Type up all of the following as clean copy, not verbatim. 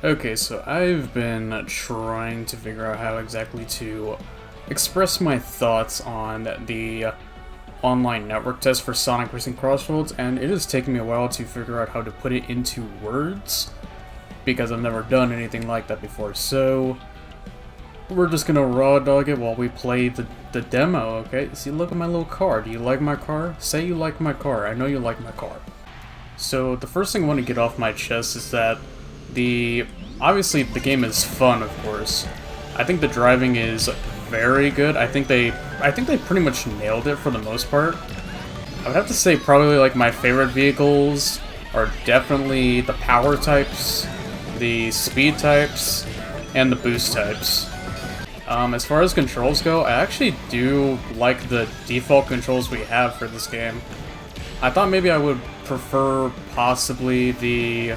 Okay, so I've been trying to figure out how exactly to express my thoughts on the online network test for Sonic Racing Crossworlds, and it has taken me a while to figure out how to put it into words, because I've never done anything like that before. So, we're just gonna raw dog it while we play the demo, okay? See, look at my little car. Do you like my car? Say you like my car. I know you like my car. So, the first thing I want to get off my chest is that obviously the game is fun, of course. I think the driving is very good. I think they pretty much nailed it for the most part. I would have to say probably like my favorite vehicles are definitely the power types, the speed types, and the boost types. As far as controls go, I actually do like the default controls we have for this game. I thought maybe I would prefer possibly the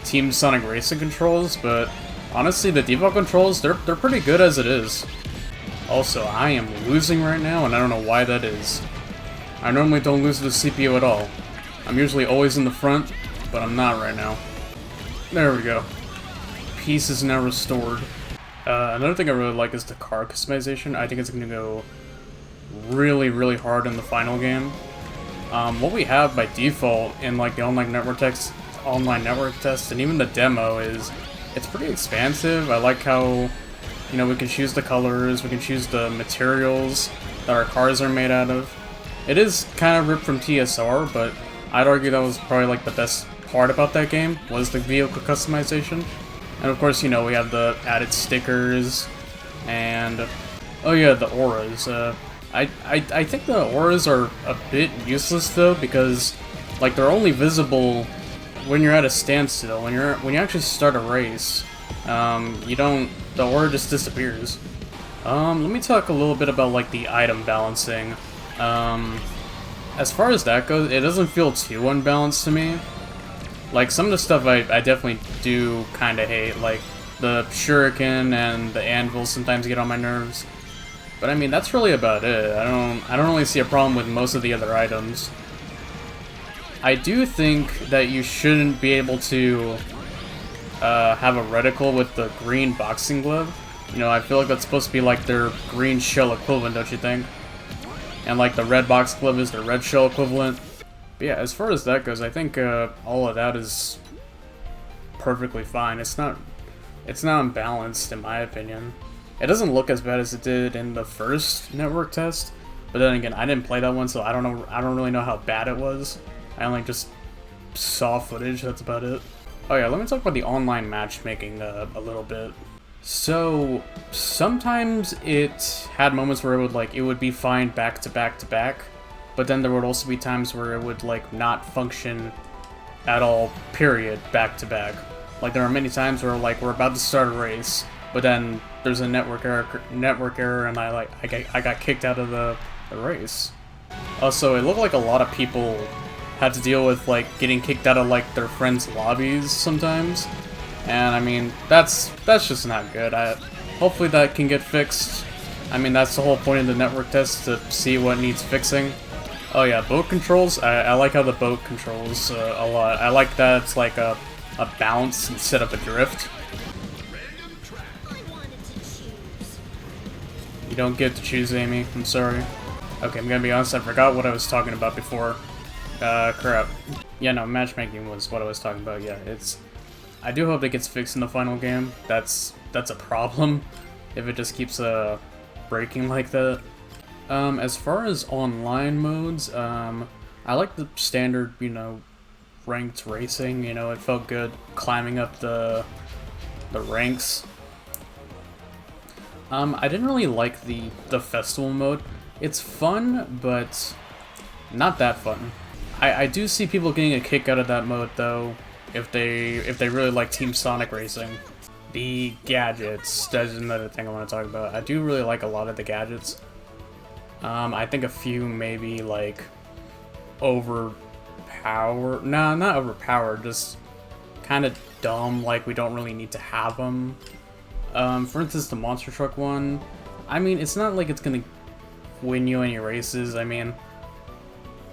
Team Sonic Racing controls, but honestly, the default controls, they're pretty good as it is. Also, I am losing right now, and I don't know why that is. I normally don't lose to the CPU at all. I'm usually always in the front, but I'm not right now. There we go. Peace is now restored. Another thing I really like is the car customization. I think it's going to go really, really hard in the final game. What we have by default in like the online network test, and even the demo is, it's pretty expansive. I like how, you know, we can choose the colors, we can choose the materials that our cars are made out of. It is kind of ripped from TSR, but I'd argue that was probably like the best part about that game, was the vehicle customization. And of course, you know, we have the added stickers, and oh yeah, the auras. I think the auras are a bit useless though, because like they're only visible when you're at a standstill. When you actually start a race, the aura just disappears. Let me talk a little bit about like the item balancing. As far as that goes, it doesn't feel too unbalanced to me. Like some of the stuff I definitely do kind of hate, like the shuriken and the anvil sometimes get on my nerves. But I mean, that's really about it. I don't really see a problem with most of the other items. I do think that you shouldn't be able to have a reticle with the green boxing glove. You know, I feel like that's supposed to be like their green shell equivalent, don't you think? And like the red box glove is their red shell equivalent. But yeah, as far as that goes, I think all of that is perfectly fine. It's not unbalanced in my opinion. It doesn't look as bad as it did in the first network test, but then again, I didn't play that one, so I don't really know how bad it was. I only just saw footage, that's about it. Oh yeah, let me talk about the online matchmaking a little bit. So, sometimes it had moments where it would be fine back to back to back, but then there would also be times where it would like not function at all, period, back to back. Like there are many times where like we're about to start a race, but then there's a network error, and I got kicked out of the race. Also, it looked like a lot of people had to deal with like getting kicked out of like their friends' lobbies sometimes, and I mean that's just not good. Hopefully that can get fixed. I mean, that's the whole point of the network test, to see what needs fixing. Oh yeah, boat controls. I like how the boat controls a lot. I like that it's like a bounce instead of a drift. You don't get to choose, Amy. I'm sorry. Okay, I'm gonna be honest, I forgot what I was talking about before. Crap. Yeah, no, matchmaking was what I was talking about. Yeah, I do hope it gets fixed in the final game. That's a problem if it just keeps breaking like that. As far as online modes, I like the standard, you know, ranked racing. You know, it felt good climbing up the ranks. I didn't really like the festival mode. It's fun, but not that fun. I do see people getting a kick out of that mode though, if they really like Team Sonic Racing. The gadgets, that's another thing I want to talk about. I do really like a lot of the gadgets. I think a few maybe like overpowered. No, not overpowered, just kind of dumb, like we don't really need to have them. For instance, the monster truck one, I mean, it's not like it's gonna win you any races. I mean,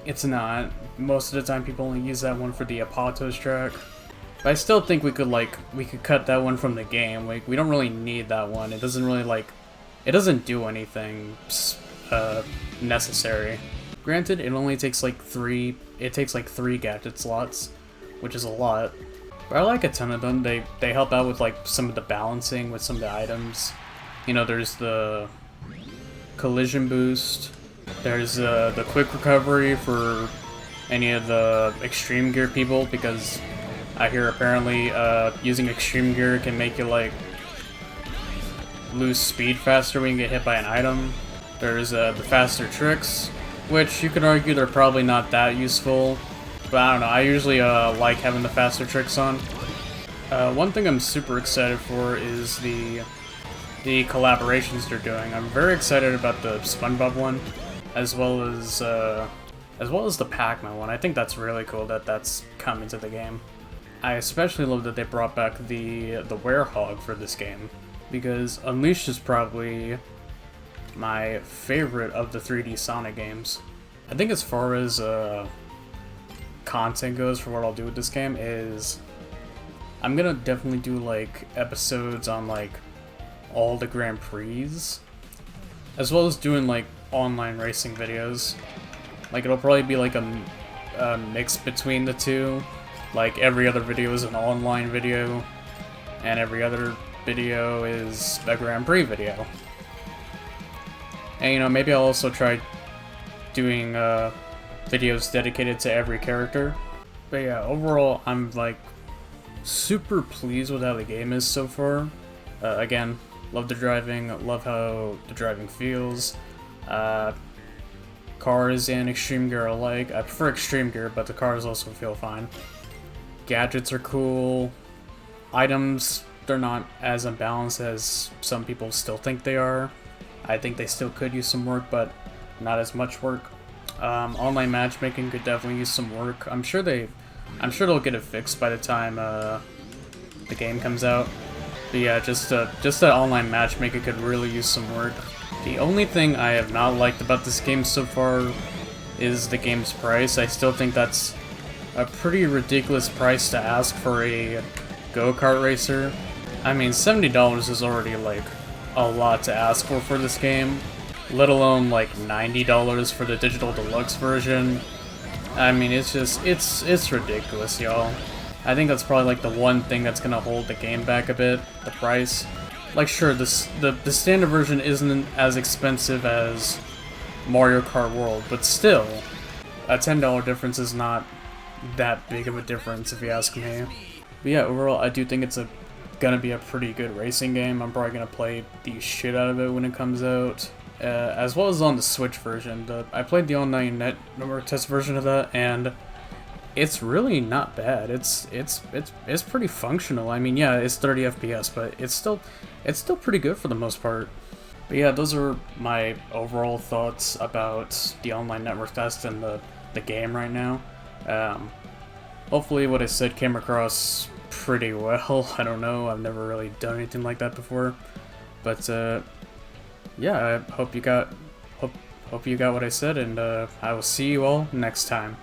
it's not. Most of the time people only use that one for the Apotos track. But I still think we could cut that one from the game. Like, we don't really need that one. It doesn't really it doesn't do anything necessary. Granted, it only takes like three gadget slots, which is a lot. But I like a ton of them. They help out with like some of the balancing with some of the items. You know, there's the collision boost. There's the quick recovery for any of the extreme gear people, because I hear apparently using extreme gear can make you like lose speed faster when you get hit by an item. There's the faster tricks, which you could argue they're probably not that useful, but I don't know, I usually like having the faster tricks on. One thing I'm super excited for is the collaborations they're doing. I'm very excited about the SpongeBob one, as well as the Pac-Man one. I think that's really cool that that's coming to the game. I especially love that they brought back the Werehog for this game, because Unleashed is probably my favorite of the 3D Sonic games. I think as far as content goes for what I'll do with this game is I'm gonna definitely do like episodes on like all the Grand Prix, as well as doing like online racing videos. Like, it'll probably be like a mix between the two. Like, every other video is an online video, and every other video is a Grand Prix video. And, you know, maybe I'll also try doing videos dedicated to every character. But yeah, overall, I'm like super pleased with how the game is so far. Again, love the driving, love how the driving feels. Cars and Extreme Gear alike. I prefer Extreme Gear, but the cars also feel fine. Gadgets are cool. Items, they're not as unbalanced as some people still think they are. I think they still could use some work, but not as much work. Online matchmaking could definitely use some work. I'm sure they'll get it fixed by the time the game comes out. But yeah, just that online matchmaking could really use some work. The only thing I have not liked about this game so far is the game's price. I still think that's a pretty ridiculous price to ask for a go-kart racer. I mean, $70 is already like a lot to ask for this game, let alone like $90 for the digital deluxe version. I mean, it's ridiculous, y'all. I think that's probably like the one thing that's gonna hold the game back a bit, the price. Like, sure, the standard version isn't as expensive as Mario Kart World, but still, a $10 difference is not that big of a difference, if you ask me. But yeah, overall, I do think it's gonna be a pretty good racing game. I'm probably gonna play the shit out of it when it comes out, as well as on the Switch version. I played the online network test version of that, and it's really not bad. It's pretty functional. I mean, yeah, it's 30 FPS, but it's still pretty good for the most part. But yeah, those are my overall thoughts about the online network test and the game right now. Hopefully what I said came across pretty well. I don't know, I've never really done anything like that before. But yeah, I hope you got what I said, and I will see you all next time.